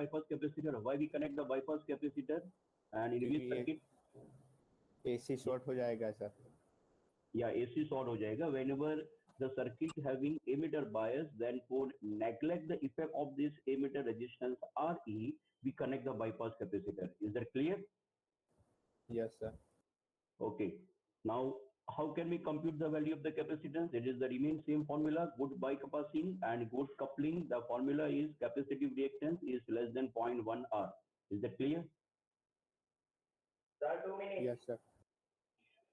bypass capacitor? Why we connect the bypass capacitor? And in which circuit? AC short हो जाएगा sir. Yeah, AC short हो जाएगा. Whenever the circuit having emitter bias, then for neglect the effect of this emitter resistance RE, we connect the bypass capacitor. Is that clear? Yes sir. Okay. Now, how can we compute the value of the capacitance? It is the remain same formula, good bypassing and good coupling. The formula is capacitive reactance is less than 0.1 R. Is that clear? Sir, 2 minutes. Yes sir.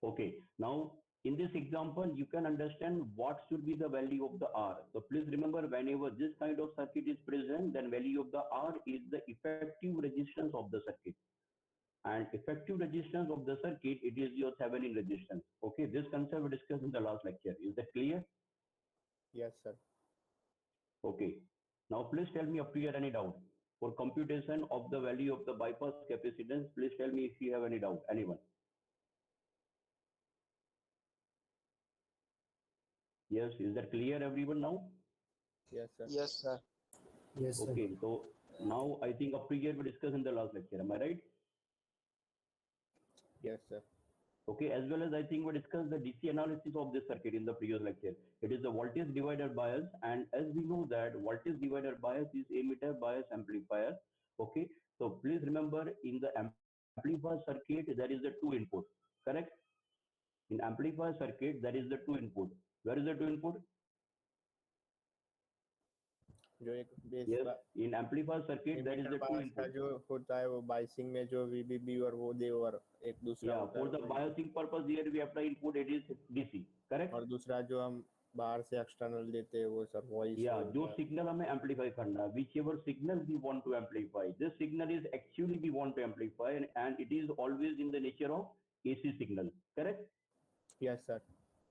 Okay. Now, in this example, you can understand what should be the value of the R. So please remember, whenever this kind of circuit is present, then value of the R is the effective resistance of the circuit. And effective resistance of the circuit, it is your Thevenin resistance. Okay, this concept we discussed in the last lecture. Is that clear? Yes sir. Okay. Now please tell me up to here any doubt. For computation of the value of the bypass capacitance, please tell me if you have any doubt, anyone. Yes, is that clear everyone now? Yes sir. Yes, sir. Yes, sir. Okay, so now I think up to here we discussed in the last lecture. Am I right? Yes sir. Okay, as well as I think we discussed the DC analysis of this circuit in the previous lecture. It is the voltage divider bias, and as we know that voltage divider bias is emitter bias amplifier. Okay, so please remember in the amplifier circuit there is the two input, correct? In amplifier circuit there is the two input. Where is the two input? जो एक base Yes, in amplifier circuit there is the two का input. जो होता है वो biasing में जो VBB और वो दे और एक दूसरा Yeah, होता for है the biasing purpose here we apply input, it is DC, correct? और दूसरा जो हम बाहर से एक्सटर्नल देते हैं वो सर वॉइस Yeah, जो सिग्नल हमें एम्पलीफाई करना है, whichever signal we want to amplify, this signal is actually we want to amplify, and it is always in the nature of AC signal, correct? Yes sir.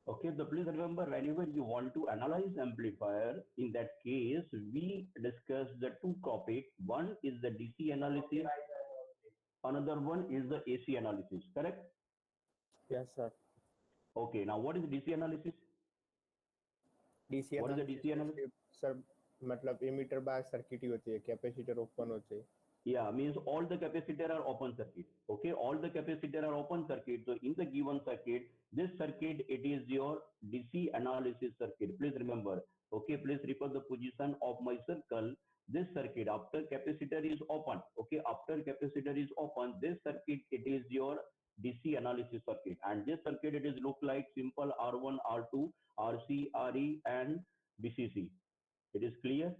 Okay, so please remember, whenever you want to analyze amplifier, in that case, we discuss the two topics. One is the DC analysis, another one is the AC analysis, correct? Yes sir. Okay, now what is DC analysis? DC What is the DC analysis? Sir मतलब ammeter bias circuit ही होती है, capacitor open होते हैं. Yeah, means all the capacitor are open circuit. Okay, all the capacitor are open circuit. So in the given circuit, this circuit, it is your DC analysis circuit. Please remember. Okay, please refer the position of my circle. This circuit, after capacitor is open. Okay, after capacitor is open, this circuit, it is your DC analysis circuit. And this circuit, it is look like simple R1, R2, RC, RE, and BCC. It is clear?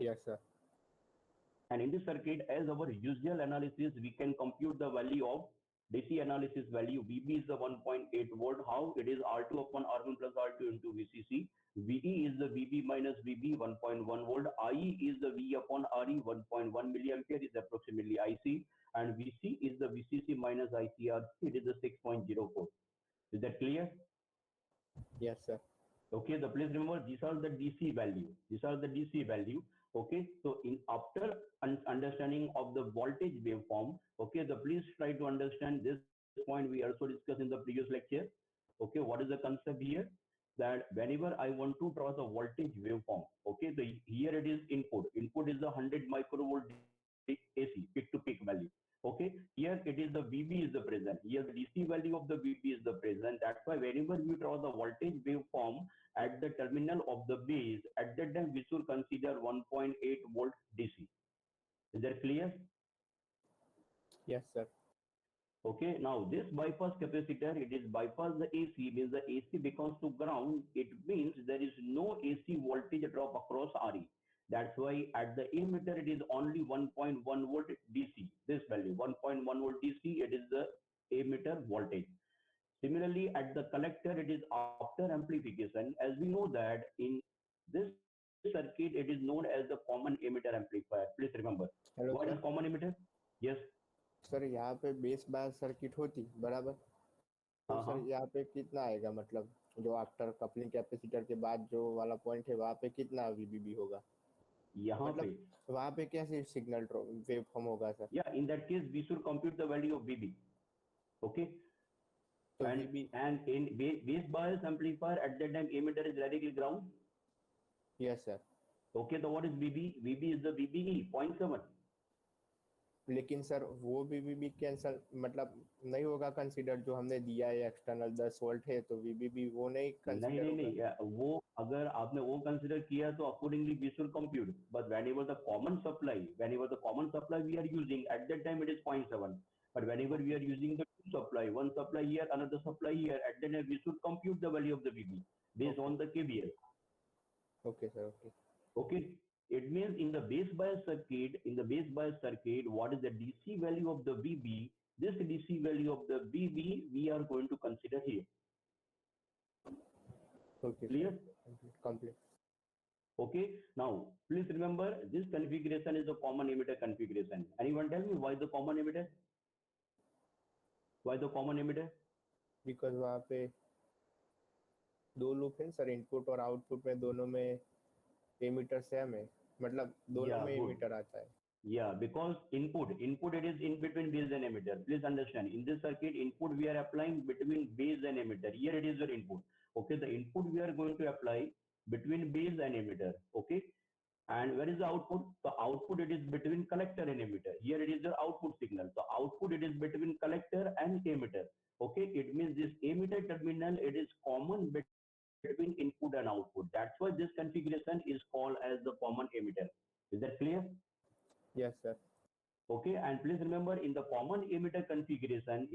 Yes sir. And in this circuit, as our usual analysis, we can compute the value of DC analysis value. VB is the 1.8 volt. How? It is R2 upon R1 plus R2 into VCC. VE is the VB minus VB 1.1 volt. IE is the V upon RE 1.1 milliampere is approximately IC. And VC is the VCC minus ICRC. It is the 6.04. Is that clear? Yes sir. Okay, the please remember these are the DC value. These are the DC value. Okay, so in after understanding of the voltage waveform, okay, the please try to understand this point we also discussed in the previous lecture. Okay, what is the concept here? That whenever I want to draw the voltage waveform, okay, so here it is input. Input is the 100 microvolt AC, peak to peak value. Okay, here it is the VB is the present. Here the DC value of the VB is the present. That's why whenever we draw the voltage waveform at the terminal of the base, at that time we should consider 1.8 volt DC. Is that clear? Yes sir. Okay, now this bypass capacitor, it is bypass the AC, means the AC becomes to ground. It means there is no AC voltage drop across RE. That's why at the emitter it is only 1.1 volt DC. This value 1.1 volt DC, it is the emitter voltage. Similarly, at the collector, it is after amplification. As we know that in this circuit, it is known as the common emitter amplifier. Please remember. Hello What is sir. common emitter? Yes. Sir यहाँ पे base bias circuit होती बराबर, तो sir यहाँ पे कितना आएगा, मतलब जो आफ्टर कपलिंग कैपेसिटर के बाद जो वाला पॉइंट है वहाँ पे कितना VBB होगा, यहाँ पे वहाँ पे कैसे सिग्नल वेव फॉर्म होगा sir? Yeah, in that case, we should compute the value of VB. Okay. तो And VB. and in base bias amplifier at that time emitter is directly ground. Yes sir. Okay, so what is VB? VB is the VBE 0.7. लेकिन sir वो VBB cancel मतलब नहीं होगा consider, जो हमने दिया है एक्सटर्नल 10 वोल्ट है तो VBB वो नहीं नहीं कंसीडर नहीं होगा। नहीं, वो अगर आपने वो कंसिडर किया तो accordingly we should compute, but whenever the common supply, whenever the common supply we are using, at that time it is 0.7, but whenever we okay are using the two supply, one supply here, another supply here, at that time we should compute the value of the VB based okay on the KVL. Okay sir okay. Okay, it means in the base bias circuit, what is the DC value of the VB? This DC value of the VB we are going to consider here. Okay Clear? Sir complete. Okay, now please remember this configuration is a common emitter configuration. Anyone tell me why the common emitter? Why the common emitter? Because वहाँ पे दो loop है sir, input और output में दोनों में ammeter same है, मतलब दोनों Yeah, में good. एमीटर आता है। Yeah, because input it is in between base and emitter. Please understand, in this circuit, input we are applying between base and emitter. Here it is your input. Okay, the input we are going to apply between base and emitter. Okay, and where is the output? The output it is between collector and emitter. Here it is your output signal. The output it is between collector and emitter. Okay, it means this emitter terminal it is common between input and output. That's why this configuration is called as the common emitter. Is that clear? Yes sir. Okay, and please remember in the common emitter configuration,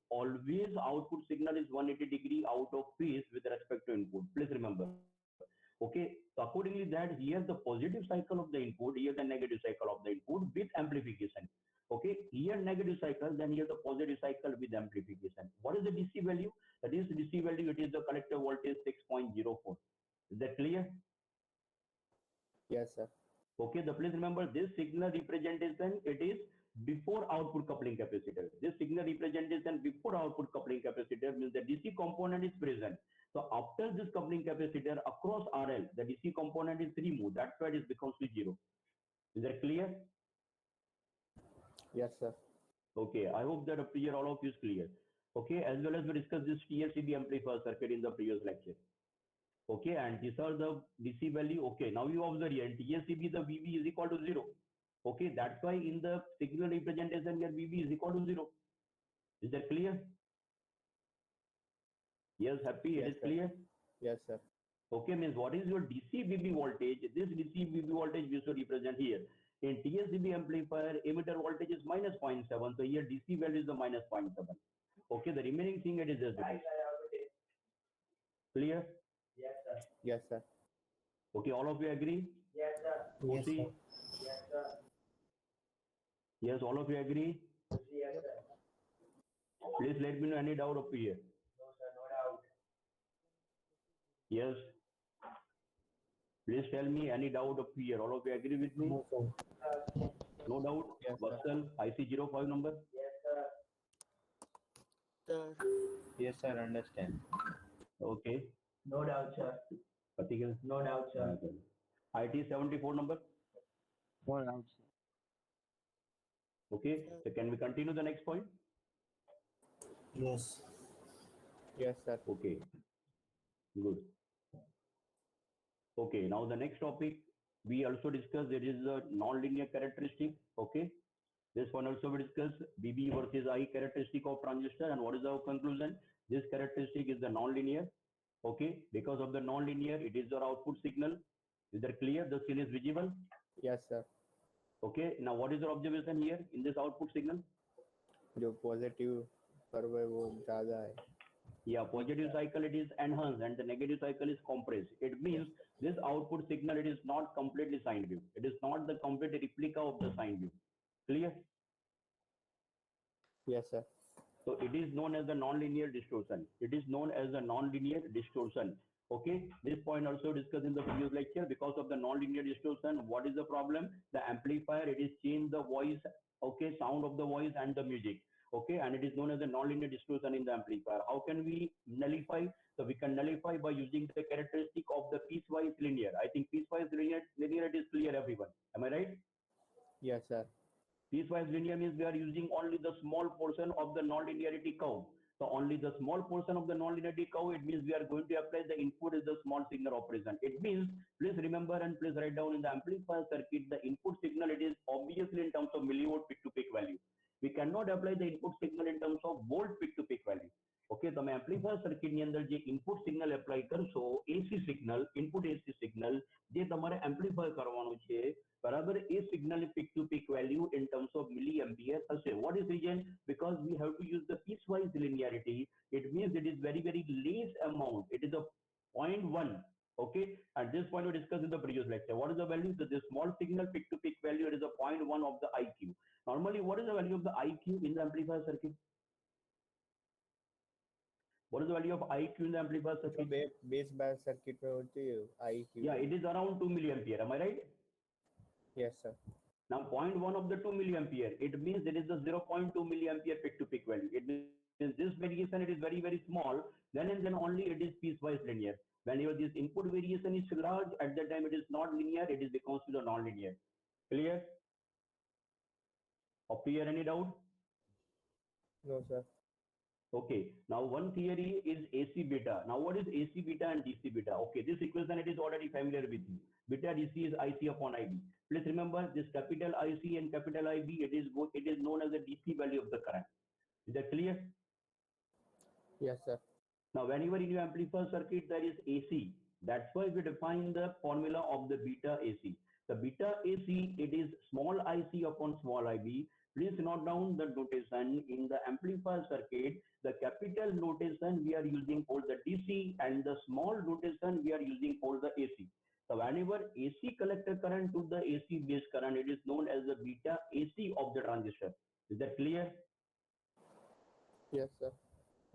always output signal is 180-degree out of phase with respect to input. Please remember. Okay, so accordingly that here the positive cycle of the input, here the negative cycle of the input with amplification. Okay, here negative cycle, then here the positive cycle with amplification. What is the DC value? That is DC value, it is the collector voltage 6.04. Is that clear? Yes sir. Okay, the please remember this signal representation, it is before output coupling capacitor. This signal representation before output coupling capacitor means the DC component is present. So after this coupling capacitor across RL, the DC component is removed. That's why it becomes to zero. Is that clear? Yes sir. Okay, I hope that up here all of you is clear. Okay, as well as we discussed this TLCB amplifier circuit in the previous lecture. Okay, and these are the DC value. Okay, now you observe here in TLCB the VB is equal to 0. Okay, that's why in the signal representation here VB is equal to 0. Is that clear? Yes, happy, it yes is sir. clear. Yes sir. Okay, means what is your DC VB voltage? This DC VB voltage we should represent here. In TSCB amplifier, emitter voltage is minus 0.7. So here DC value is the minus 0.7. Okay, the remaining thing it is just this. Clear? Yes sir. Okay, all of you agree? Yes, sir. Yes Pussy? Sir. Yes, sir. Yes, all of you agree? Yes, sir. Please let me know any doubt up here. No, sir, no doubt. Yes. Please tell me any doubt up here. All of you agree with me? No sir. No doubt? Yes, sir. Vatsal, IC05 number? Yes, sir. Sir, yes sir understand. Okay. No doubt, sir. Particular? No doubt, sir. IT 74 number? no doubt, sir. Okay. So can we continue the next point? Yes. Yes sir. Okay. Good. Okay. Now the next topic we also discussed there is a non-linear characteristic. Okay. This one also we discussed BB versus I characteristic of transistor, and what is our conclusion? This characteristic is the non-linear. Okay. Because of the non-linear, it is your output signal. Is that clear? The scene is visible. Yes sir. Okay. Now what is your observation here in this output signal? जो positive curve है वो ज़्यादा है। Yeah, positive cycle it is enhanced and the negative cycle is compressed. It means this output signal it is not completely sine wave. It is not the complete replica of the sine wave. Clear? Yes sir. So it is known as the non-linear distortion. It is known as the non-linear distortion. Okay, this point also discussed in the previous lecture. Because of the non-linear distortion, what is the problem? The amplifier it is change the voice, okay, sound of the voice and the music. Okay, and it is known as a non-linear distortion in the amplifier. How can we nullify? So we can nullify by using the characteristic of the piecewise linear. I think piecewise linear it is clear everyone. Am I right? Yes sir. Piecewise linear means we are using only the small portion of the non-linearity curve. So only the small portion of the non-linearity curve, it means we are going to apply the input is the small signal operation. It means, please remember and please write down in the amplifier circuit, the input signal, it is obvious obviously in terms of millivolt peak to peak value. We cannot apply the input signal in terms of volt peak to peak value. Okay તમે amplifier circuit ની અંદર જે input signal apply કરશો AC signal input AC signal જે તમારે amplify કરવાનું છે બરાબર એ સિગ્નલ peak to peak value in terms of milliampere હશે. What is reason? Because we have to use the piecewise linearity. It means it is very less amount. It is a 0.1. Okay, at this point we discussed in the previous lecture. What is the value? So this small signal peak to peak value, it is a 0.1 of the IQ. Normally, what is the value of the IQ in the amplifier circuit? What is the value of IQ in the amplifier circuit? Base bias circuit में होती है IQ. Yeah, it is around 2 milliampere. Am I right? Yes sir. Now 0.1 of the 2 milliampere, it means it is the 0.2 milliampere peak to peak value. It means this variation, it is very small. Then and then only it is piecewise linear. Whenever this input variation is large, at that time it is not linear, it is becomes to the non-linear. Clear? Up here, any doubt? No sir. Okay, now one theory is AC beta. Now what is AC beta and DC beta? Okay, this equation it is already familiar with you. Beta DC is IC upon IB. Please remember this capital IC and capital IB, it is known as the DC value of the current. Is that clear? Yes sir. Now whenever in your amplifier circuit there is AC, that's why we define the formula of the beta AC. The beta AC, it is small IC upon small IB. Please note down the notation in the amplifier circuit. The capital notation we are using for the DC and the small notation we are using for the AC. So whenever AC collector current to the AC base current, it is known as the beta AC of the transistor. Is that clear? Yes sir.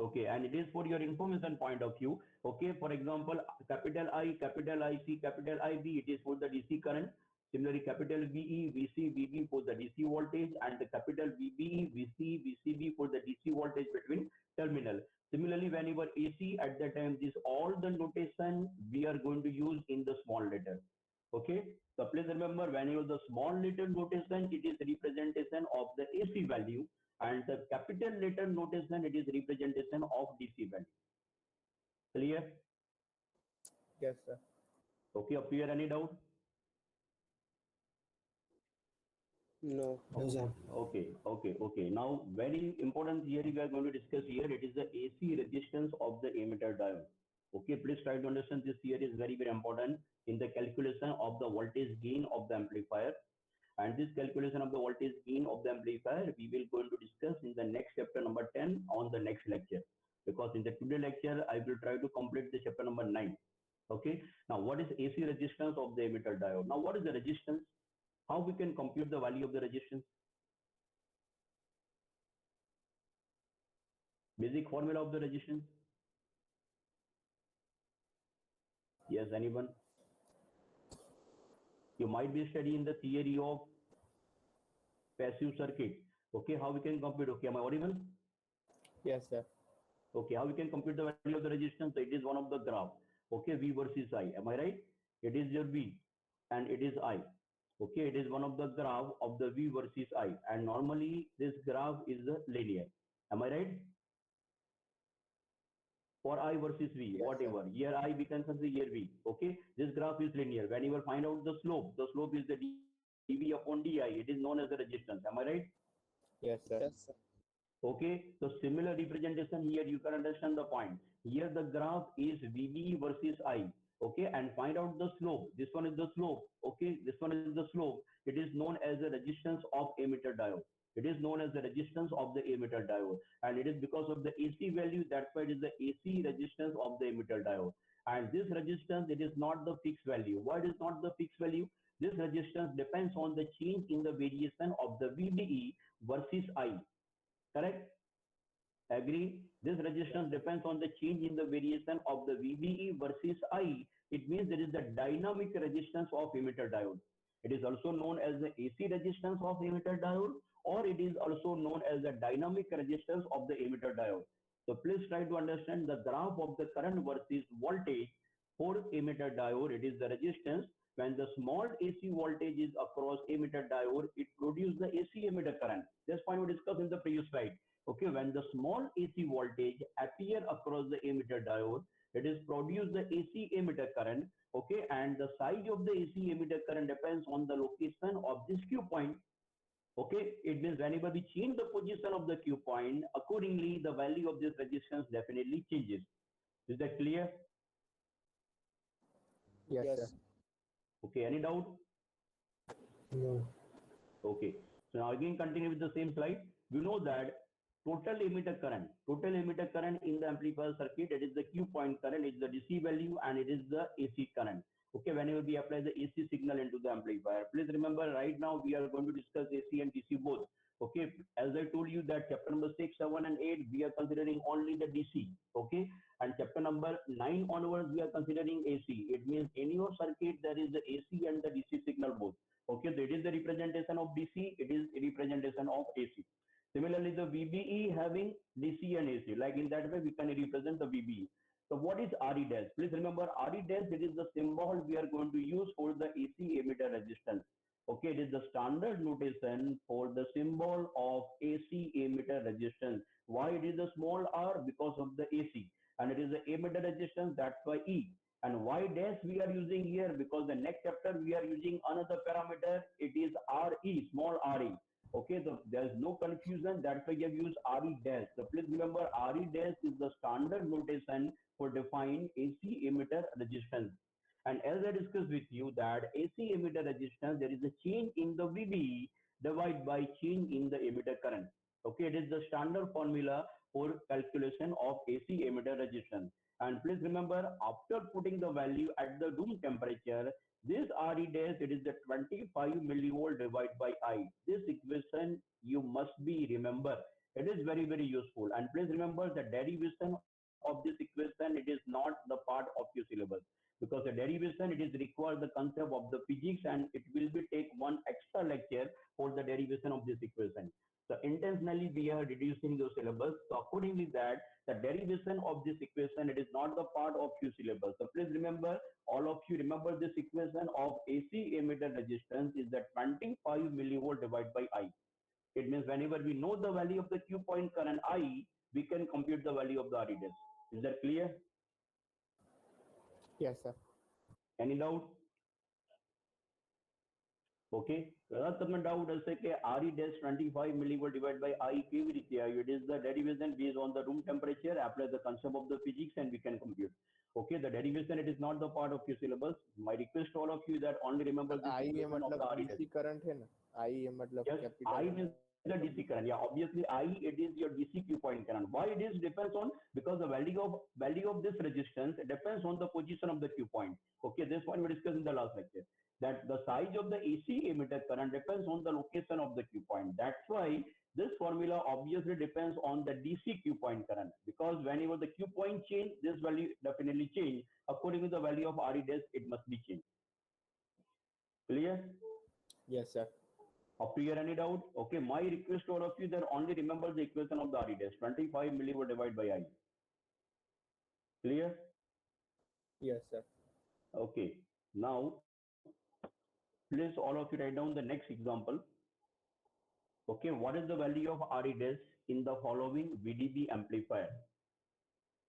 Okay, and it is for your information point of view. Okay, for example, capital I, capital IC, capital IB, it is for the DC current. Similarly, capital VE, VC, VB for the DC voltage, and the capital VBE, VC, VCB for the DC voltage between terminal. Similarly, whenever AC, at that time, this all the notation we are going to use in the small letter. Okay, so please remember, whenever the small letter notation, it is representation of the AC value, and the capital letter notation, it is representation of DC value. Clear? Yes sir. Okay, up here, any doubt? No. No, sir. Okay. Now, very important theory we are going to discuss here. It is the AC resistance of the emitter diode. Okay, please try to understand this theory is very important in the calculation of the voltage gain of the amplifier. And this calculation of the voltage gain of the amplifier, we will going to discuss in the next chapter number 10 on the next lecture. Because in the today lecture, I will try to complete the chapter number 9. Okay, now what is AC resistance of the emitter diode? Now, what is the resistance? How we can compute the value of the resistance? Basic formula of the resistance? Yes, anyone? You might be studying the theory of passive circuit. Okay, how we can compute? Okay, am I audible? Yes sir. Okay, how we can compute the value of the resistance? So it is one of the graph. Okay, V versus I. Am I right? It is your V and it is I. Okay, it is one of the graph of the V versus I, and normally this graph is linear. Am I right? For I versus V, Yes, whatever. sir. Here I, we can consider here V. Okay, this graph is linear. When you will find out the slope is the dV upon di. It is known as the resistance. Am I right? Yes sir. Yes, sir. Okay, so similar representation here, you can understand the point. Here the graph is VB versus I. Okay, and find out the slope. This one is the slope. Okay, this one is the slope. It is known as the resistance of emitter diode. It is known as the resistance of the emitter diode, and it is because of the AC value, that's why it is the AC resistance of the emitter diode. And this resistance, it is not the fixed value. Why it is not the fixed value? This resistance depends on the change in the variation of the VBE versus I. Correct? Agree? This resistance depends on the change in the variation of the VBE versus I. It means there is the dynamic resistance of emitter diode. It is also known as the AC resistance of emitter diode, or it is also known as the dynamic resistance of the emitter diode. So please try to understand the graph of the current versus voltage for emitter diode. It is the resistance. When the small AC voltage is across emitter diode, it produces the AC emitter current. This point we discussed in the previous slide. Okay, when the small AC voltage appear across the emitter diode, it is produce the AC emitter current. Okay, and the size of the AC emitter current depends on the location of this Q point. Okay, it means whenever we change the position of the Q point, accordingly the value of this resistance definitely changes. Is that clear? Yes, sir. Okay, any doubt? No. Okay, so now again continue with the same slide. We know that total emitter current in the amplifier circuit, it is the Q point current, is the DC value, and it is the AC current. Okay, whenever we apply the AC signal into the amplifier, please remember right now we are going to discuss AC and DC both. Okay, as I told you that chapter number 6, 7, and 8 we are considering only the DC. Okay, and chapter number 9 onwards we are considering AC. It means in your circuit there is the AC and the DC signal both. Okay, so it is the representation of DC, it is a representation of AC. Similarly, the VBE having DC and AC, like in that way we can represent the VBE. So what is RE dash? Please remember RE dash, it is the symbol we are going to use for the AC emitter resistance. Okay, it is the standard notation for the symbol of AC emitter resistance. Why it is a small r? Because of the AC, and it is the emitter resistance, that's why E. And why dash we are using here? Because the next chapter we are using another parameter, it is RE, small re. Okay, so there is no confusion, that's why we have used RE dash. So please remember RE dash is the standard notation for defining AC emitter resistance. And as I discussed with you that AC emitter resistance, there is a change in the VBE divided by change in the emitter current. Okay, it is the standard formula for calculation of AC emitter resistance. And please remember, after putting the value at the room temperature, this RE dash, it is the 25 millivolt divided by I. This equation you must be remember. It is very, very useful. And please remember the derivation of this equation, it is not the part of your syllabus. Because the derivation, it is required the concept of the physics, and it will be take one extra lecture for the derivation of this equation. So intentionally we are reducing the syllabus. So accordingly that the derivation of this equation, it is not the part of your syllabus. So please remember, all of you remember this equation of AC emitter resistance is the 25 millivolt divided by I. It means whenever we know the value of the Q point current I, we can compute the value of the RE dash. Is that clear? Yes, sir. Any doubt? Okay, કદાચ તમને doubt હશે કે RE dash 25 millivolt divided by I કેવી રીતે આવ્યું? It is the derivation based on the room temperature, apply the concept of the physics, and we can compute. Okay, the derivation, it is not the part of your syllabus. My request to all of you that only remember this I equation of मतलब the RE dash. DC current है ना, I मतलब Yes, capital I means the DC current. Yeah, obviously I, it is your DC Q point current. Why it is depends on? Because the value of this resistance depends on the position of the Q point. Okay, this one we discussed in the last lecture. That the size of the AC emitter current depends on the location of the Q point. That's why this formula obviously depends on the DC Q point current, because whenever the Q point change, this value definitely change. According to the value of RE dash, it must be changed. Clear? Yes, sir. Up to here, any doubt? Okay, my request to all of you that only remember the equation of the RE dash, 25 millivolt divided by I. Clear? Yes, sir. Okay, now please all of you write down the next example. Okay, what is the value of RE dash in the following VDB amplifier?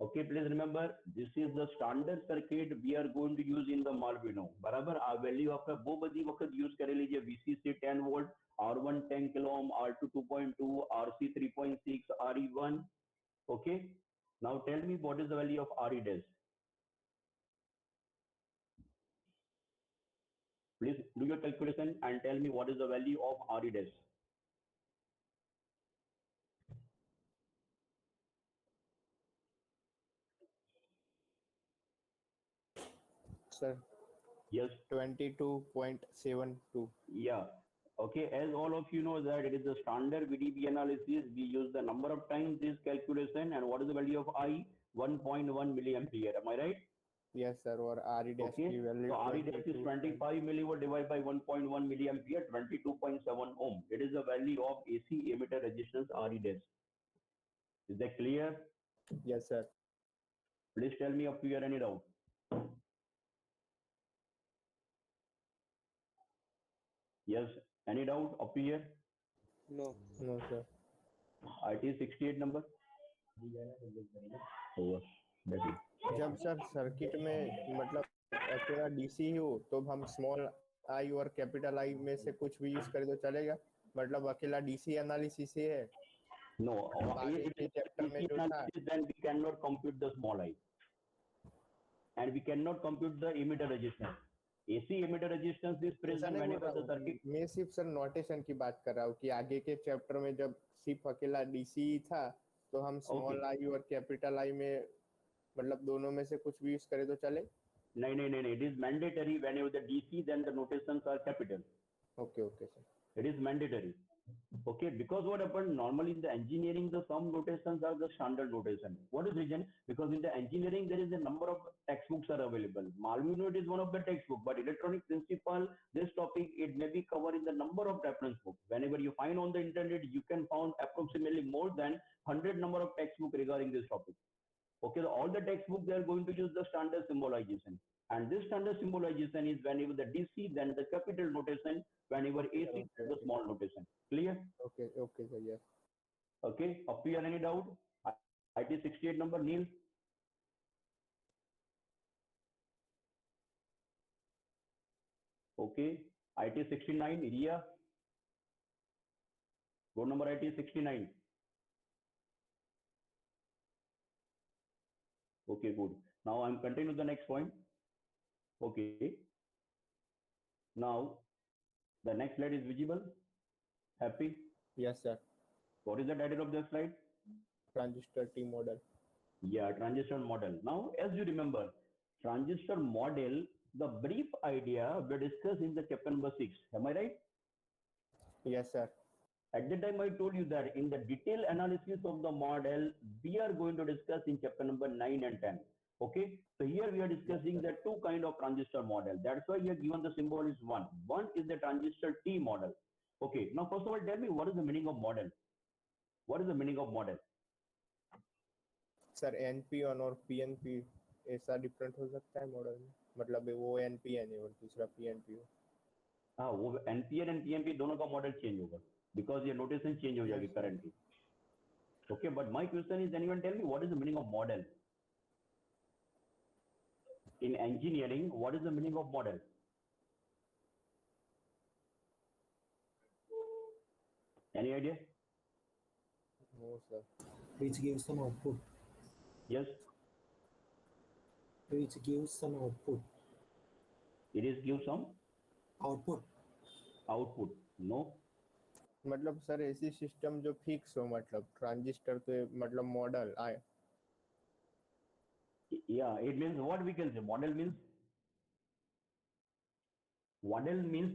Okay, please remember this is the standard circuit we are going to use in the Arduino. बराबर आ value आपका वो बड़ी वक्त use करे लीजिए VCC 10 volt, R1 10 kilo ohm, R2 2.2, RC 3.6, RE1. Okay, now tell me what is the value of RE dash? Please do your calculation and tell me what is the value of RE dash. Sir, Yes. 22.72. Yeah. Okay, as all of you know that it is the standard VDB analysis. We use the number of times this calculation, and what is the value of I? 1.1 milliampere. Am I right? Yes, sir. और RE dash Okay. की value So RE dash is 25 millivolt divided by 1.1 milliampere, 22.7 ohm. It is the value of AC emitter resistance RE dash. Is that clear? Yes, sir. Please tell me up to here any doubt. Yes. Any doubt up to here? No. No, sir. IT 68 number. Over. That is. जब sir circuit में मतलब अकेला DC ही हो तो हम small I और capital I में से कुछ भी यूज करे तो चलेगा, मतलब अकेला डीसी एनालिसिस ही है? No, आगे if के it is चैप्टर में DC जो था analysis, then we cannot compute the small I, and we cannot compute the emitter resistance. AC emitter resistance is ऐसा present नहीं बोल whenever रहा the circuit. हूँ मैं, सिर्फ सर नोटेशन की बात कर रहा हूँ कि आगे के चैप्टर में जब सिर्फ अकेला डीसी था तो हम स्मॉल आई और कैपिटल आई में मतलब दोनों में से कुछ भी यूज करे तो चले? No. It is mandatory whenever the DC, then the notations are capital. Okay okay sir. It is mandatory. Okay, because what happened normally in the engineering, the some notations are the standard notation. What is reason? Because in the engineering there is a number of textbooks are available. Malvino is one of the textbook, but electronic principle, this topic, it may be covered in the number of reference books. Whenever you find on the internet, you can find approximately more than 100 number of textbook regarding this topic. Okay, so all the textbooks they are going to use the standard symbolization, and this standard symbolization is whenever the DC, then the capital notation, whenever AC, Okay. the small notation. Clear? Okay okay sir. Yes. Okay, up to you, any doubt? IT 68 number, Neil. Okay, IT 69, Ria. Roll number IT 69. Okay, good. Now I'm continuing the next point. Okay. Now the next slide is visible. Happy? Yes sir. What is the title of the slide? Transistor T model. Yeah, transistor model. Now, as you remember, transistor model, the brief idea we discussed in the chapter number 6. Am I right? Yes sir. At that time, I told you that in the detailed analysis of the model, we are going to discuss in chapter number 9 and 10. Okay, so here we are discussing the two kind of transistor model. That's why here given the symbol is one. One is the transistor T model. Okay, now first of all, tell me what is the meaning of model? What is the meaning of model? Sir NPN और PNP ऐसा different हो सकता है model में, मतलब वो NPN है और दूसरा पीएनपी हो. हाँ, वो एनपीएन एंड पीएनपी दोनों का मॉडल चेंज होगा, बिकॉज ये नोटेशन चेंज हो जाएगी Yes, sir. करंट की. Okay, but my question is, anyone tell me what is the meaning of model? In engineering, what is the meaning of model? Any idea? No sir. which gives some output, Yes, which gives some output, it is give some output. output. No. मतलब sir ऐसी system जो fix हो, मतलब transistor तो मतलब model आए. Yeah, it means what we can say. Model means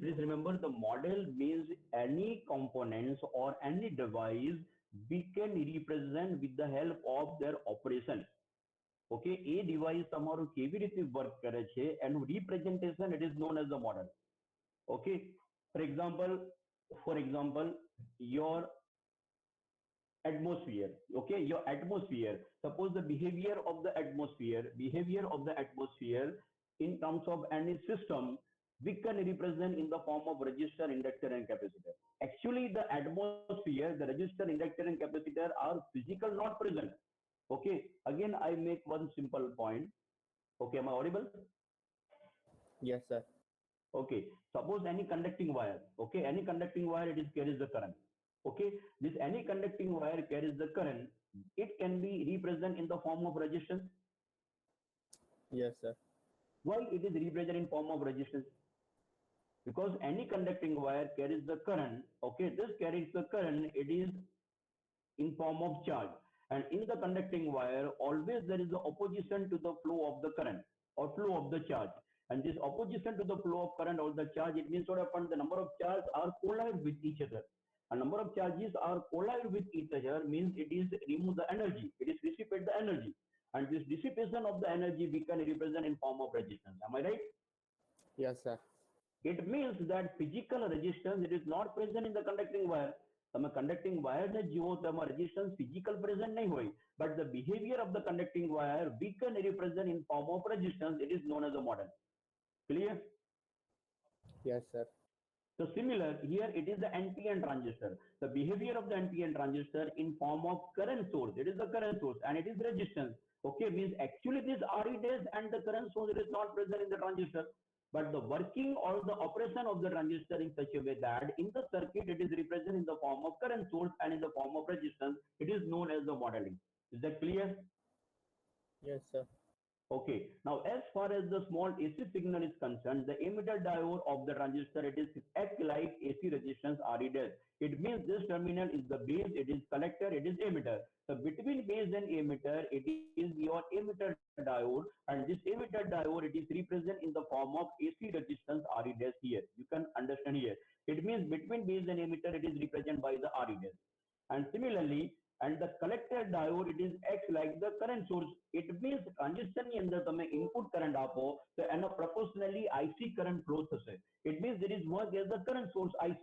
please remember the model means any components or any device we can represent with the help of their operation. Okay, a device તમારું કેવી રીતે work કરે છે એનું representation, it is known as the model. Okay, for example your atmosphere. Okay, your atmosphere, suppose the behavior of the atmosphere in terms of any system we can represent in the form of resistor, inductor and capacitor. Actually the atmosphere, the resistor, inductor and capacitor are physical, not present. Okay, again I make one simple point. Okay, am I audible? Yes sir. Okay, suppose any conducting wire. Okay, any conducting wire, it is carries the current. Okay, this any conducting wire carries the current. It can be represented in the form of resistance. Yes sir. Why it is represented in form of resistance? Because any conducting wire carries the current. Okay, this carries the current, it is in form of charge, and in the conducting wire always there is the opposition to the flow of the current or flow of the charge, and this opposition to the flow of current or the charge, it means what happened, the number of charges are collide with each other. A number of charges are collide with each other means it is remove the energy, it is dissipate the energy, and this dissipation of the energy we can represent in form of resistance. Am I right? Yes sir. It means that physical resistance, it is not present in the conducting wire. તમે conducting wire ને જુઓ તો એમાં resistance physical present નહીં હોય, but the behavior of the conducting wire we can represent in form of resistance. It is known as a model. Clear? Yes sir. So similar here, it is the NPN transistor. The behavior of the NPN transistor in form of current source. It is the current source and it is resistance. Okay, means actually this RE dash and the current source, it is not present in the transistor. but the working or the operation of the transistor in such a way that in the circuit it is represented in the form of current source and in the form of resistance. It is known as the modeling. Is that clear? Yes, sir. Okay. Now, as far as the small AC signal is concerned, the emitter diode of the transistor, it is act like AC resistance RE dash. It means this terminal is the base, it is collector, it is emitter. So between base and emitter, it is your emitter diode, and this emitter diode, it is represented in the form of AC resistance RE dash here. You can understand here. It means between base and emitter, it is represented by the RE dash. And similarly, and the collector diode, it is acts like the current source. It means transistor ની અંદર તમે input current આપો તો એનો proportionally IC current flow થશે. It means it is work as the current source IC.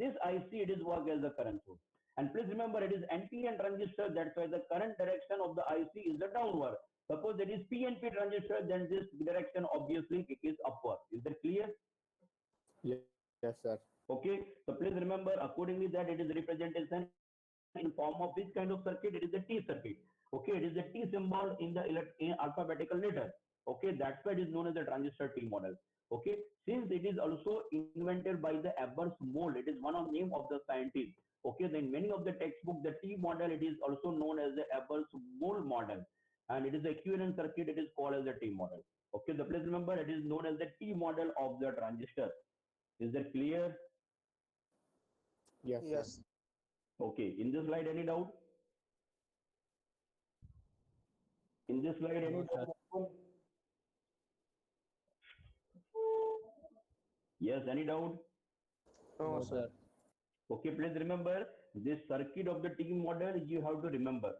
This IC, it is work as the current source. And please remember, it is NPN transistor, that's why the current direction of the IC is the downward. Suppose it is PNP transistor, then this direction obviously it is upward. Is that clear? Yes, sir. Okay, so please remember accordingly that it is representation in form of this kind of circuit. It is a T circuit. Okay, it is a T symbol in the in alphabetical letter. Okay, that's why it is known as the transistor T model. Okay, since it is also invented by the Ebers-Moll, it is one of name of the scientist. Okay, then many of the textbook, the T model, it is also known as the Ebers-Moll model, and it is a equivalent circuit, it is called as the T model. Okay, the please remember it is known as the T model of the transistor. Is that clear? Yes, Yes. sir. Okay, in this slide any doubt? In this slide any No, sir. doubt? Yes, any doubt? No, No, sir. Okay, please remember this circuit of the T model you have to remember.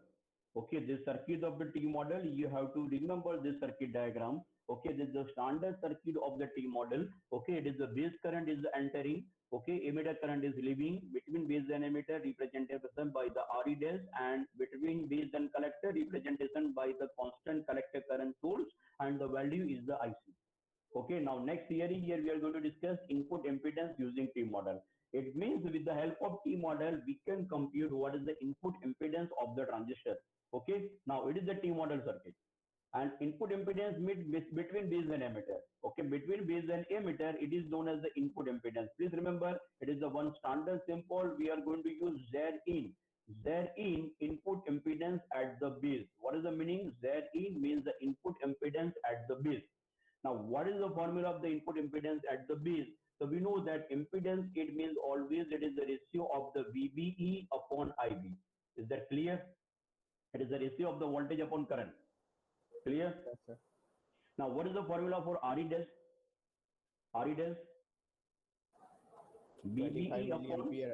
Okay, this circuit of the T model you have to remember this circuit diagram. Okay, this is the standard circuit of the T model. Okay, it is the base current is entering. Okay, emitter current is leaving. Between base and emitter representation by the RE dash, and between base and collector representation by the constant collector current source, and the value is the IC. Okay, now next theory here we are going to discuss input impedance using T model. It means with the help of T model we can compute what is the input impedance of the transistor. Okay, now it is the T model circuit. And input impedance between base and emitter. Okay, between base and emitter, it is known as the input impedance. Please remember, it is the one standard symbol. We are going to use Zin. Zin, input impedance at the base. What is the meaning? Zin means the input impedance at the base. Now, what is the formula of the input impedance at the base? So we know that impedance, it means always it is the ratio of the VBE upon IB. Is that clear? It is the ratio of the voltage upon current. Clear? Yes, sir. Now, what is the formula for RE dash? RE dash? 25 VBE upon milliampere.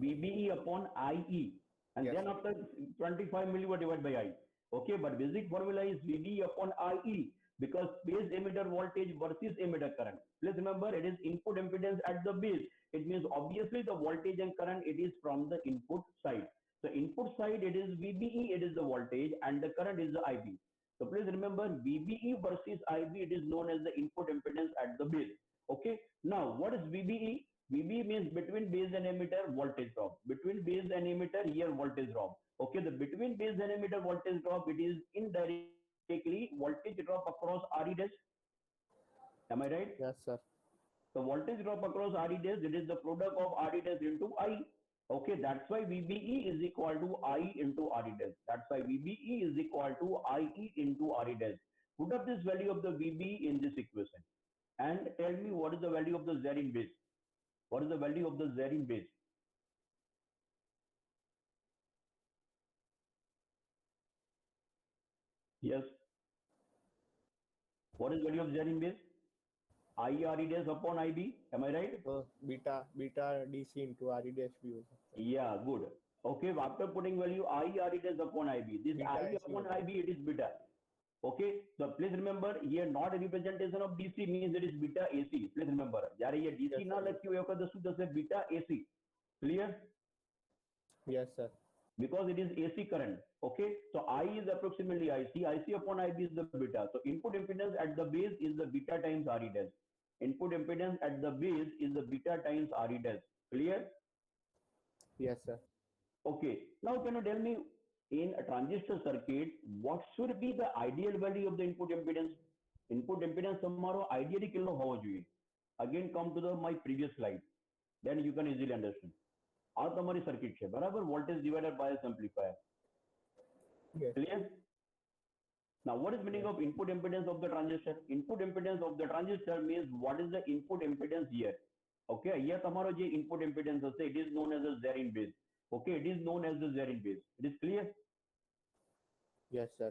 VBE upon IE, and Yes, then sir. after 25 milliwatt divided by I. Okay, but basic formula is VBE upon IE because base emitter voltage versus emitter current. Please remember, it is input impedance at the base. It means obviously the voltage and current, it is from the input side. So input side, it is VBE, it is the voltage, and the current is the IB. So please remember, VBE versus IB, it is known as the input impedance at the base. Okay. Now, what is VBE? VBE means between base and emitter voltage drop. Between base and emitter, here voltage drop. Okay. The between base and emitter voltage drop, it is indirectly voltage drop across RE dash. Am I right? Yes, sir. So voltage drop across RE dash, it is the product of RE dash into I. Okay, that's why VBE is equal to I into RE dash. That's why VBE is equal to IE into RE dash. Put up this value of the VBE in this equation and tell me what is the value of the Z in base. What is the value of the Z in base? Yes. What is value of Z in base? I RE dash upon IB. Am I right? So beta DC into RE dash भी हो सकता है. Yeah, good. Okay, after putting value I RE dash upon IB. This Beta I AC upon होगा. IB, it is beta. Okay, so please remember here not a representation of DC means it is beta AC. Please remember, જ્યારે ये DC Yes, ના sir. લખ્યું એ વખતે શું થશે? Beta AC. Clear? Yes, sir. Because it is AC current. Okay, so I is approximately IC. IC upon IB is the beta. So input impedance at the base is the beta times RE dash. Input impedance at the base is the beta times RE dash. Clear? Yes, sir. Okay. Now can you tell me in a transistor circuit what should be the ideal value of the input impedance? Input impedance તમારો ideally કેટલો હોવો જોઈએ? Again come to the my previous slide, then you can easily understand. આ તમારી circuit છે, બરાબર? Voltage divider bias amplifier. Yes. Clear? Now, what is meaning of input impedance of the transistor? Input impedance of the transistor means what is the input impedance here. Okay, here તમારો જે input impedance હશે, it is known as a Zerin base. Okay, it is known as the Zerin base. It is clear? Yes, sir.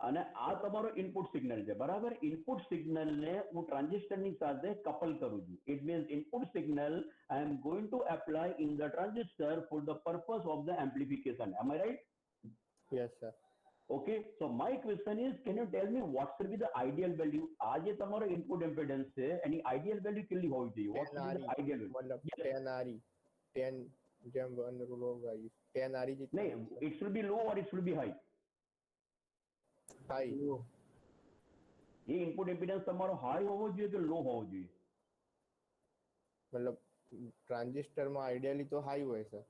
અને આ તમારો input signal છે, બરાબર? Input સિગ્નલને હું ટ્રાન્ઝિસ્ટરની સાથે કપલ કરું છું. It means input signal I am going to apply in the transistor for the purpose of the amplification. Am I right? Yes, sir. Okay, so my question is, can you tell me what should be the ideal value? આ જે તમારો input impedance છે એની ideal value કેટલી હોવી જોઈએ? What should be the ideal value? मतलब Yes. 10 RE 10 જેમ 1 rule હોगा 10 RE जितना નહીં, it should be low or it should be high. High A input impedance તમારો હાઈ હોવો જોઈએ કે લો હોવો જોઈએ? मतलब ट्रांजिस्टर में आइडियली तो हाई હોય सर.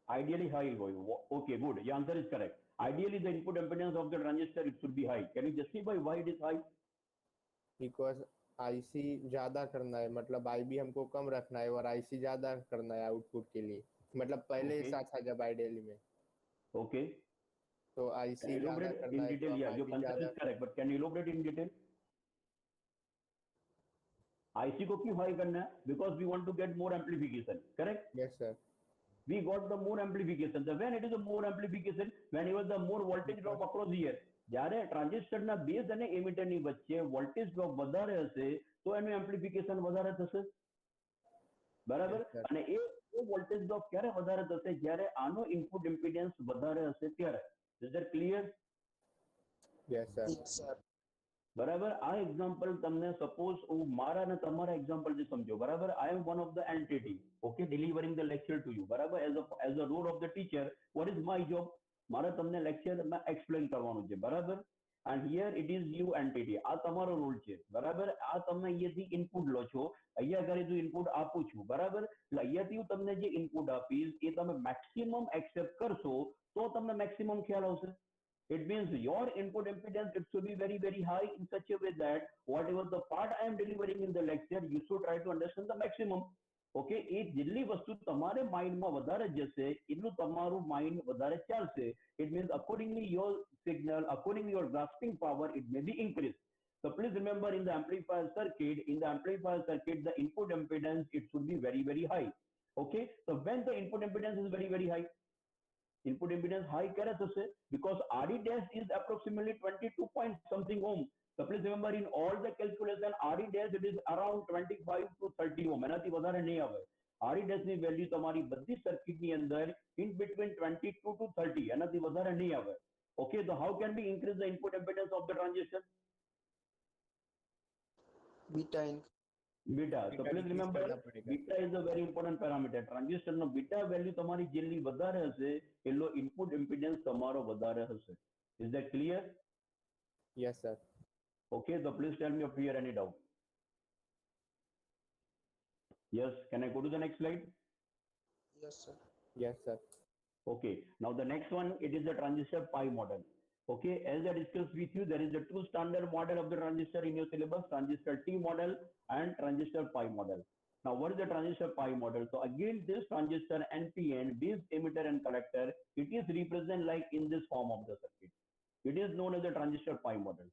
Ideally high હોય. Okay, good. Your answer is correct. Ideally, the input impedance of the transistor it should be high. Can you justify why it is high? Because IC ज्यादा करना है, मतलब IB हमको कम रखना है और आईसी ज्यादा करना है आउटपुट के लिए. मतलब पहले Okay. ऐसा था जब आइडियली में, Okay. तो Can आईसी you ज्यादा elaborate करना in है तो detail? हम Yeah, your आईबी concept ज्यादा. is correct, but can you elaborate in detail? IC को क्यों high करना है? Because we want to get more amplification. Correct? Yes sir. We got the more amplification. So when it is a more amplification, whenever the more voltage drop across here, જ્યારે ટ્રાન્ઝિસ્ટરના base અને એમિટરની વચ્ચે voltage drop વધારે હશે તો એનું amplification વધારે થશે, બરાબર? Yes, sir. અને એ વોલ્ટેજ ડ્રોપ ક્યારે વધારે થશે? જ્યારે આનો ઇનપુટ ઇમ્પિડન્સ વધારે હશે ત્યારે. Is that clear? Yes sir. બરાબર? આ એક્ઝામ્પલ તમને સપોઝ હું મારા અને તમારા એક્ઝામ્પલથી સમજો, બરાબર? I am one of the entity, okay, delivering the lecture to you, બરાબર? As a role of the teacher, what is my job? મારે તમને લેક્ચરમાં એક્સપ્લેન કરવાનું છે, બરાબર? And here it is you entity. આ તમારો રોલ છે, બરાબર? આ તમે અહીંયાથી ઇનપુટ લો છો, અહીંયા આગળ જો ઇનપુટ આપું છું, બરાબર? એટલે અહીંયાથી હું તમને જે ઇનપુટ આપીશ એ તમે મેક્સિમમ એક્સેપ્ટ કરશો તો તમને મેક્સિમમ ખ્યાલ આવશે. It means your input impedance it should be very very high in such a way that whatever the part I am delivering in the lecture you should try to understand the maximum. Okay, એ જેટલી વસ્તુ તમારે માઇન્ડમાં વધારે જશે એટલું તમારું mind વધારે ચાલશે. It means accordingly your signal, accordingly your grasping power it may be increased. So please remember in the amplifier circuit, the input impedance it should be very very high. Okay, so when the input impedance is very very high, input impedance high ક્યારે થશે? Because RE dash is approximately 22 point something ohm. So please remember in all the calculation RE dash it is around 25 to 30 ohm. એનાથી વધારે નહીં આવે. RE dash ની value તમારી બધી સર્કિટની અંદર in between 22 to 30, એનાથી વધારે નહીં આવે. Okay, so how can we increase the input impedance of the transistor? Beta. So Beta please decrease remember, करना पड़ेगा. beta is a very important parameter. Transistor no beta value તમારી જેટલી વધારે હશે એટલો input impedance તમારો વધારે હશે. Is that clear? Yes sir. Okay, so please tell me if you have any doubt. Yes, can I go to the next slide? Yes sir. Okay, now the next one, it is the transistor pi model. Okay, as I discussed with you, there is a two standard model of the transistor in your syllabus, transistor T model and transistor pi model. Now, what is the transistor pi model? So again, this transistor NPN, this emitter and collector, it is represented like in this form of the circuit. It is known as the transistor pi model.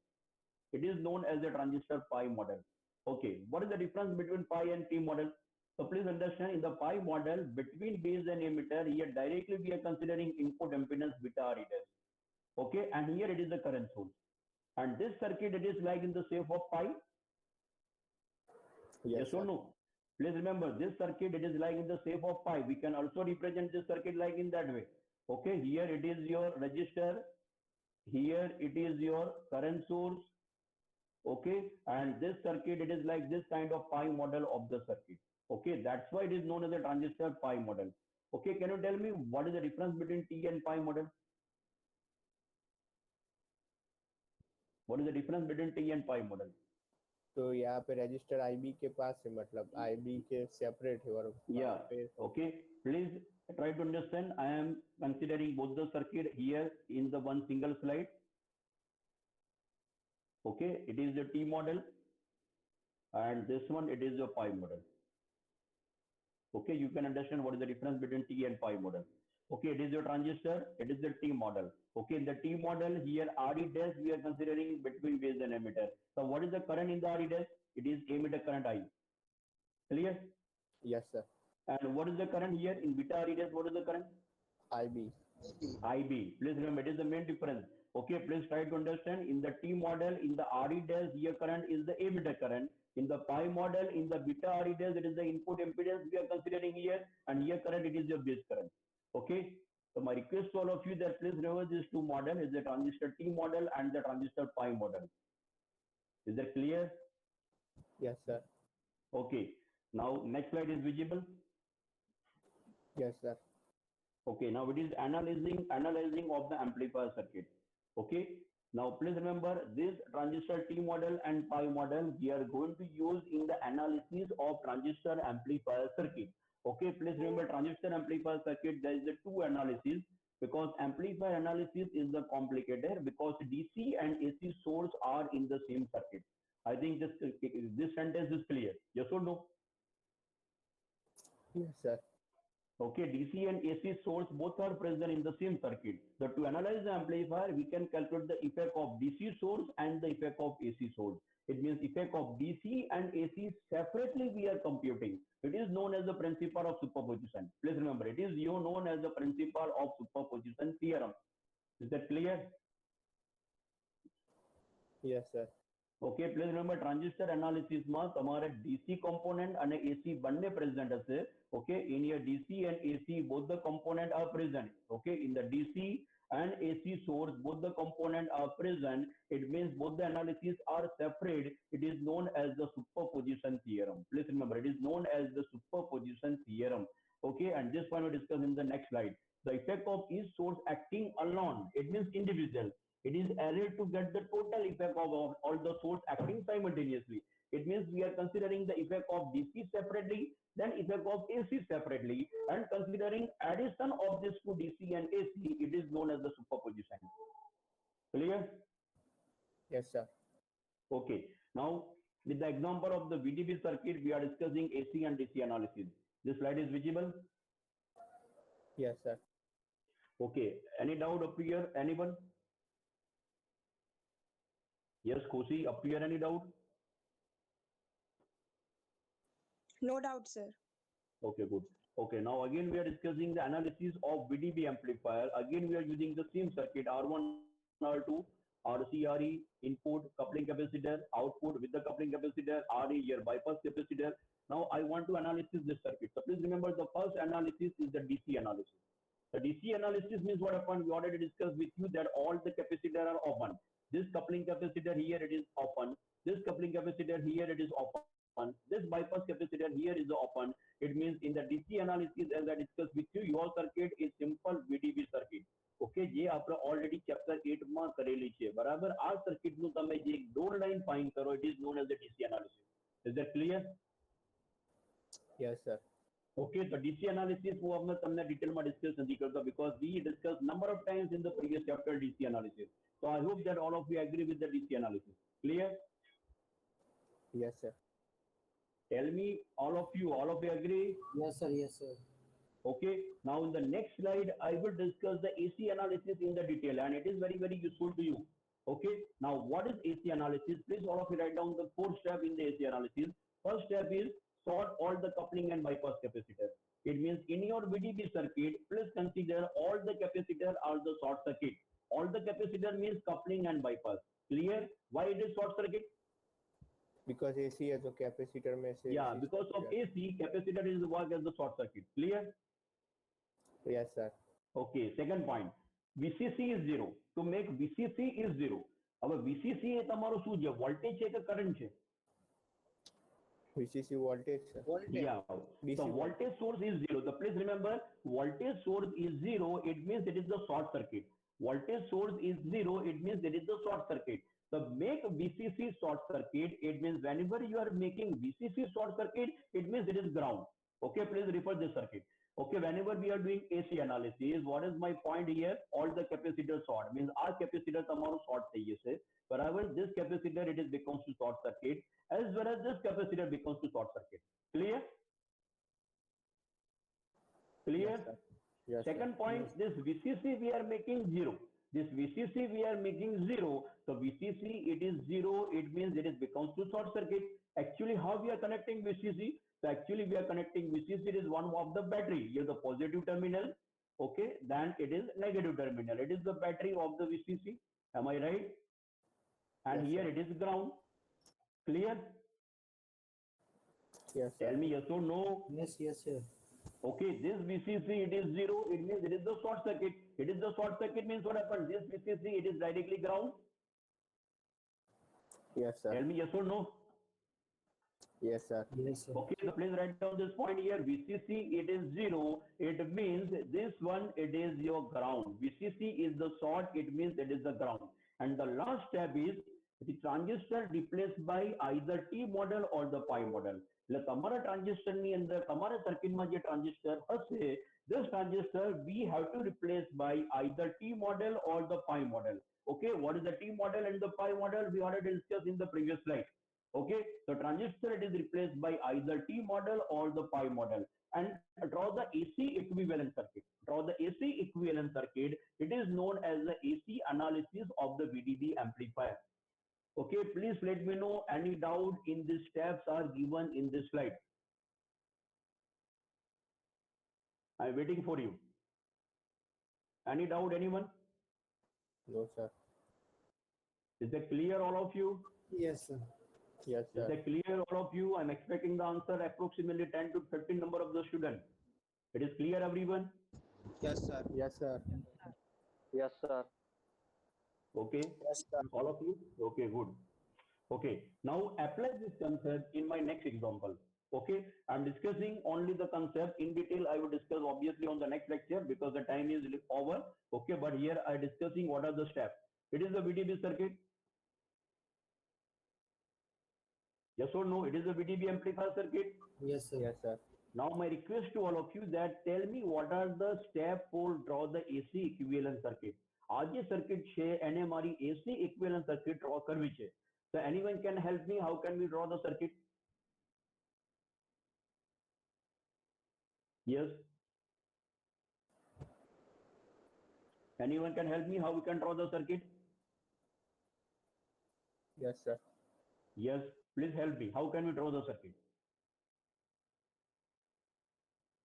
It is known as the transistor pi model. Okay, what is the difference between pi and T model? So please understand, in the pi model, between base and emitter, here directly we are considering input impedance beta RE dash. Okay, and here it is the current source. And this circuit, it is like in the shape of pi. Yes or sir. no? Please remember, this circuit, it is like in the shape of pi. We can also represent this circuit like in that way. Okay, here it is your resistor. Here it is your current source. Okay, and this circuit, it is like this kind of pi model of the circuit. Okay, that's why it is known as a transistor pi model. Okay, can you tell me what is the difference between T and pi model? What is the difference between T and pi model? तो यहाँ पे register IB के पास है, मतलब IB के separate है और Yeah, वहाँ पे okay. Please try to understand. I am considering both the circuit here in the one single slide. Okay, it is the T model, and this one it is the pi model. Okay, you can understand what is the difference between T and pi model. Okay, it is your transistor, it is the T model. Okay, in the T model here RE dash we are considering between base and emitter. So what is the current in the RE dash? It is emitter current I. Clear? Yes, sir. And what is the current here in beta RE dash? What is the current? IB. IB. Please remember, it is the main difference. Okay, please try to understand. In the T model, in the RE dash, here current is the emitter current. In the pi model, in the beta RE dash, it is the input impedance we are considering here, and here current, it is your base current. Okay. So my request to all of you that please remember these two models is the transistor T model and the transistor pi model. Is that clear? Yes, sir. Okay. Now next slide is visible. Yes, sir. Okay, now it is analyzing of the amplifier circuit. Okay, now please remember this transistor T model and pi model we are going to use in the analysis of transistor amplifier circuit. Okay, please remember transistor amplifier circuit, there is a two analysis, because amplifier analysis is the complicated because DC and AC source are in the same circuit. I think this sentence is clear. Yes or no? Yes, sir. Okay, DC and AC source both are present in the same circuit. So to analyze the amplifier, we can calculate the effect of DC source and the effect of AC source. It means effect of DC and AC separately we are computing. It is known as the principle of superposition. Please remember, it is known as the principle of superposition theorem. Is that clear? Yes, sir. Okay, please remember transistor analysis માં તમારે DC component and AC બંને present હશે. Okay, in your DC and AC both the component are present. Okay, in the DC and AC source both the component are present. It means both the analysis are separate. It is known as the superposition theorem. Please remember, it is known as the superposition theorem. Okay, and this one we discuss in the next slide. The effect of each source acting alone, it means individual. It is arrayed to get the total effect of all the source acting simultaneously. It means we are considering the effect of DC separately, then effect of AC separately, and considering addition of this to DC and AC, it is known as the superposition. Clear? Yes, sir. Okay. Now, with the example of the VDB circuit, we are discussing AC and DC analysis. This slide is visible? Yes, sir. Okay. Any doubt up here? Anyone? Yes, Kosi, up here, any doubt? No doubt, sir. Okay, good. Okay, now again we are discussing the analysis of VDB amplifier. Again we are using the same circuit R1, R2, RC, RE, input, coupling capacitor, output with the coupling capacitor, RE here bypass capacitor. Now I want to analyze this circuit. So please remember the first analysis is the DC analysis. The DC analysis means what happened? We already discussed with you that all the capacitor are open. This coupling capacitor here it is open. This coupling capacitor here it is open. This bypass capacitor here is open. It means in the DC analysis, as I discussed with you, your circuit is simple VDB circuit. Okay, જે આપણે already chapter 8 માં કરેલી છે. બરાબર? આ circuit નું તમે જે load line find કરો, it is known as the DC analysis. Is that clear? Yes, sir. Okay, so DC analysis હું આપણે તમને ડિટેલમાં ડિસ્કસ નથી કરતો because we discussed number of times in the previous chapter DC analysis. So I hope that all of you agree with the DC analysis. Clear? Yes, sir. Tell me, all of you agree? Yes, sir. Yes, sir. Okay, now in the next slide, I will discuss the AC analysis in the detail and it is very, very useful to you. Okay, now what is AC analysis? Please all of you write down the 4 steps in the AC analysis. First step is sort all the coupling and bypass capacitor. It means in your VDB circuit, please consider all the capacitor are the short circuit. All the capacitor means coupling and bypass. Clear? Why it is short circuit? Because AC है तो capacitor में से Yeah, because of AC, capacitor is work as the short circuit. Clear? Yes, sir. Okay, second point. VCC is 0. To make VCC is 0. હવે VCC એ તમારું શું છે? Voltage છે કે કરંટ છે? VCC voltage, sir. Yeah. DC So voltage source is 0. So please remember, voltage source is 0. It means it is the short circuit. Voltage source is 0. It means it is the short circuit. So make VCC short circuit. It means whenever you are making VCC short circuit, it means it is ground. Okay, please refer this circuit. Okay, whenever we are doing AC analysis, what is my point here? All the capacitors short means our capacitor tomorrow short થઈ જશે. બરાબર? This capacitor it is becomes to short circuit as well as this capacitor becomes to short circuit. Clear? Clear? Yes, sir. Yes, Second sir. point, this VCC we are making zero. This VCC we are making zero. So VCC it is zero. It means it is becomes to short circuit. Actually, how we are connecting VCC? So actually we are connecting VCC. It is one of the battery. Here the positive terminal. Okay, then it is negative terminal. It is the battery of the VCC. Am I right? And Yes, here sir. it is ground. Clear? Yes, sir. Tell me yes or no. Yes, yes, sir. Okay, this VCC it is zero. It means it is the short circuit. It is the short circuit means what happens? This VCC it is directly ground. Yes, sir. Tell me yes or no. Yes, sir. Yes, sir. Okay, so please write down this point here. VCC it is zero. It means this one it is your ground. VCC is the short. It means it is the ground. And the last step is the transistor replaced by either T model or the pi model. એટલે તમારા transistor ની અંદર તમારા સર્કિટમાં જે transistor હશે, this transistor we have to replace by either T model or the pi model. Okay, what is the T model and the pi model? We already discussed in the previous slide. Okay, so transistor it is replaced by either T model or the pi model. And draw the AC equivalent circuit. Draw the AC equivalent circuit. It is known as the AC analysis of the VDD amplifier. Okay, please let me know any doubt in these steps are given in this slide. I'm waiting for you. Any doubt, anyone? No, sir. Is that clear, all of you? Yes, sir. Yes, Is sir. that clear, all of you? I'm expecting the answer approximately 10 to 15 number of the student. It is clear, everyone? Yes, sir. Yes, sir. Yes, sir. Okay. Yes, sir. All of you? Okay, good. Okay, now apply this concept in my next example. Okay, I'm discussing only the concept. In detail, I will discuss obviously on the next lecture because the time is over. Okay, but here I'm discussing what are the steps. It is the VDB circuit. Yes or no? It is the VDB amplifier circuit. Yes, sir. Yes, sir. Now my request to all of you that tell me what are the steps for draw the AC equivalent circuit. આ જે circuit છે એને મારી AC equivalent circuit draw કરવી છે. So anyone can help me? How can we draw the circuit? Yes. Anyone can help me? How we can draw the circuit? Yes, sir. Yes. Please help me. How can we draw the circuit?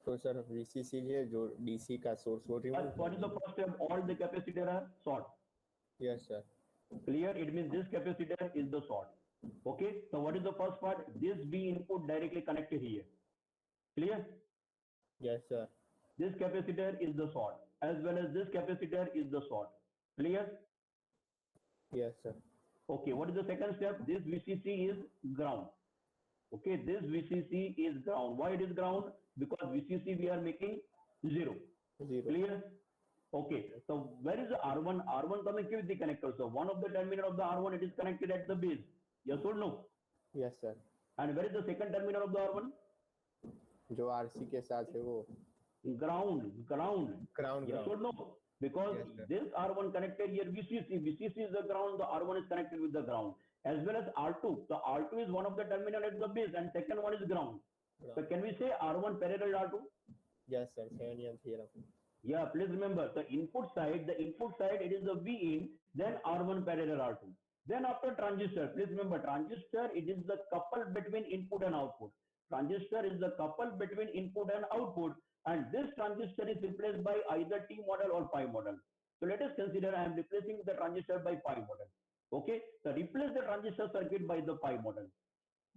तो sir VCC है जो DC का source वो remove What is the first step? All the capacitor are short. Yes sir Clear? It means this capacitor is the short. Okay. So what is the first part? This B input directly connected here. Clear? Yes sir This capacitor is the short as well as this capacitor is the short. Clear? Yes sir Okay. What is the second step? This VCC is ground. Okay. This VCC is ground. Why it is ground? Because VCC we are making zero. Zero Clear? Okay. So where is the R1? R1 તમે કેવી રીતે connect કરશો? One of the terminal of the R1 it is connected at the base. Yes or no? Yes sir And where is the second terminal of the R1? जो RC के साथ है वो Ground. Ground. Ground Yes or ground no? Because Yes, sir. this R1 connected here VCC. VCC is the ground. The R1 is connected with the ground. As well as R2. The R2 is one of the terminal at the base and second one is ground. So can we say R1 parallel R2? Yes sir Thevenin theorem Yeah, please remember the input side it is the V in, then R1 parallel R2. Then after transistor, please remember transistor it is the couple between input and output. Transistor is the couple between input and output, and this transistor is replaced by either T model or pi model. So let us consider I am replacing the transistor by pi model. Okay, so replace the transistor circuit by the pi model.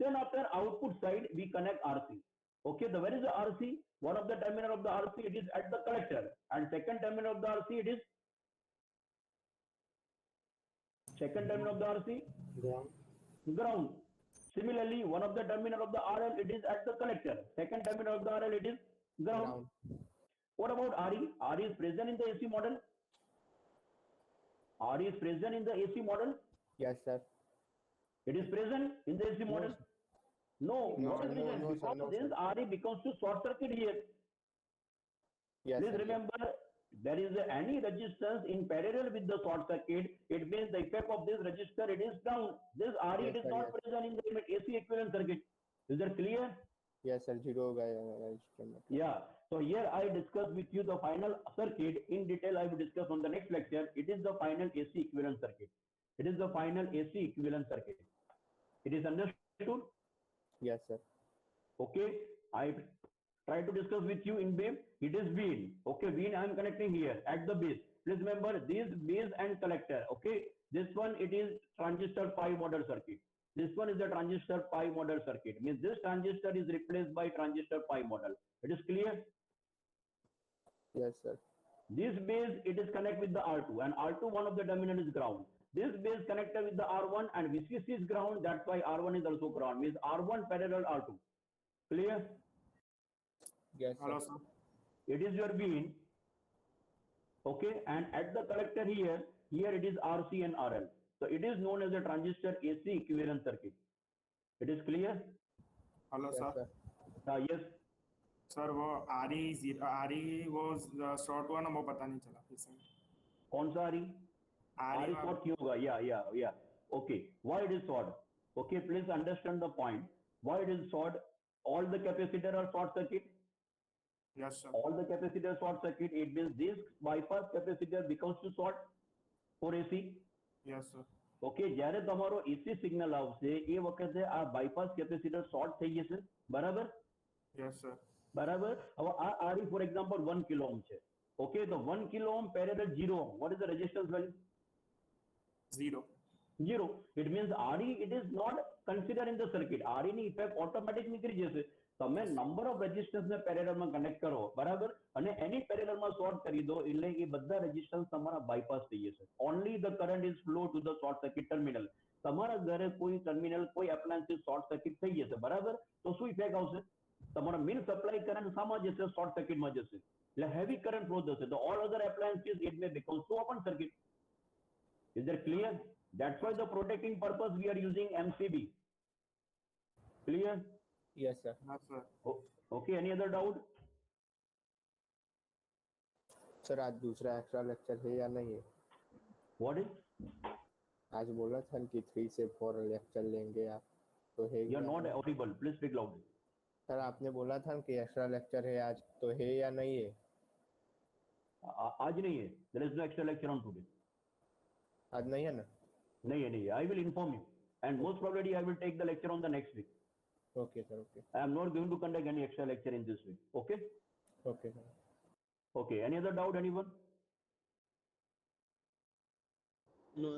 Then after output side we connect RC. Okay, the where is the RC? One of the terminal of the RC it is at the collector, and second terminal of the RC it is second terminal of the RC Ground. ground. Similarly, one of the terminal of the RL it is at the collector, second terminal of the RL it is ground. Ground What about RE? RE is present in the AC model. RE is present in the AC model. Yes sir It is present in the AC model. No, No, what is no, reason? no, sir, Because no, this sir. RE becomes to short circuit here. Yes, Please sir. remember, there is any resistance in parallel with the short circuit, it means the effect of this resistor, it is down. This RE, Yes, it is sir, not yes. present in the AC equivalent circuit. Is that clear? Yes, sir. Zero हो गया register में. Yeah. So here I discuss with you the final circuit. In detail, I will discuss on the next lecture. It is the final AC equivalent circuit. It is the final AC equivalent circuit. It is understood? Yes, sir. Okay. I try to discuss with you in BAME. It is VIN. Okay. VIN I am connecting here at the base. Please remember this base and collector. Okay. This one, it is transistor pi model circuit. This one is the transistor pi model circuit. Means this transistor is replaced by transistor pi model. It is clear? Yes, sir. This base, it is connect with the R2, and R2, one of the terminal is ground. This base connected with the R1 and VCC is ground. That's why R1 is also ground. Means R1 parallel R2. Clear? Yes, sir. Hello, sir. It is your VIN. Okay, and at the collector here it is RC and RL. So it is known as a transistor AC equivalent circuit. It is clear? Hello, Yes, sir. sir. Yes. Sir वो आरी वो short हुआ ना वो पता नहीं चला फिर से कौन सा RE? आरी RE short क्यों होगा? Yeah. Okay. Why it is short? Okay, please understand the point. Why it is short? All the capacitor are short circuit. Yes sir All the capacitor short circuit. It means this bypass capacitor becomes to short for AC. Yes sir okay જ્યારે તમારો એસી signal આવશે એ વખતે આ bypass capacitor short થઈ જશે. બરાબર? Yes sir બરાબર. હવે આ RE for example 1 kilo ohm છે. ઓકે, તો 1 kilo ohm parallel 0 ohm. What is the resistance value? Zero 0. It means RE, it is not considered in the circuit. RE ની effect automatic નીકળી જશે. તમે number of resistance ને પેરેલલમાં connect કરો, બરાબર, અને એની પેરેલલમાં શોર્ટ કરી દો એટલે એ બધા રેઝિસ્ટન્સ તમારા બાયપાસ થઈ જશે. Only the current is flow to the short circuit terminal. તમારા ઘરે કોઈ ટર્મિનલ કોઈ એપ્લાયન્સીસ શોર્ટ સર્કિટ થઈ જશે, બરાબર, તો શું ઇફેક્ટ આવશે? તમારો મેઇન સપ્લાય કરંટ શામાં જશે? શોર્ટ સર્કિટમાં જશે. એટલે હેવી કરંટ ફ્લો થશે. તો all other appliances it may become to open circuit. Is that clear? That's why the protecting purpose we are using MCB. Clear? Yes, sir. Yes sir Okay, any other doubt? Sir आज दूसरा extra lecture है या नहीं है? What is? आज बोला था कि 3 से 4 लेक्चर लेंगे आप, तो है You are या not नहीं? audible. Please speak loudly. Sir आपने बोला था कि एक्स्ट्रा लेक्चर है आज, तो है या नहीं है? आज नहीं है. There is no extra lecture on today. आज नहीं है ना? नहीं है. I will inform you. And most probably I will take the lecture on the next week. Okay sir. Okay I am not going to conduct any extra lecture in this week. Okay? Okay sir. Okay. Any other doubt, anyone? No,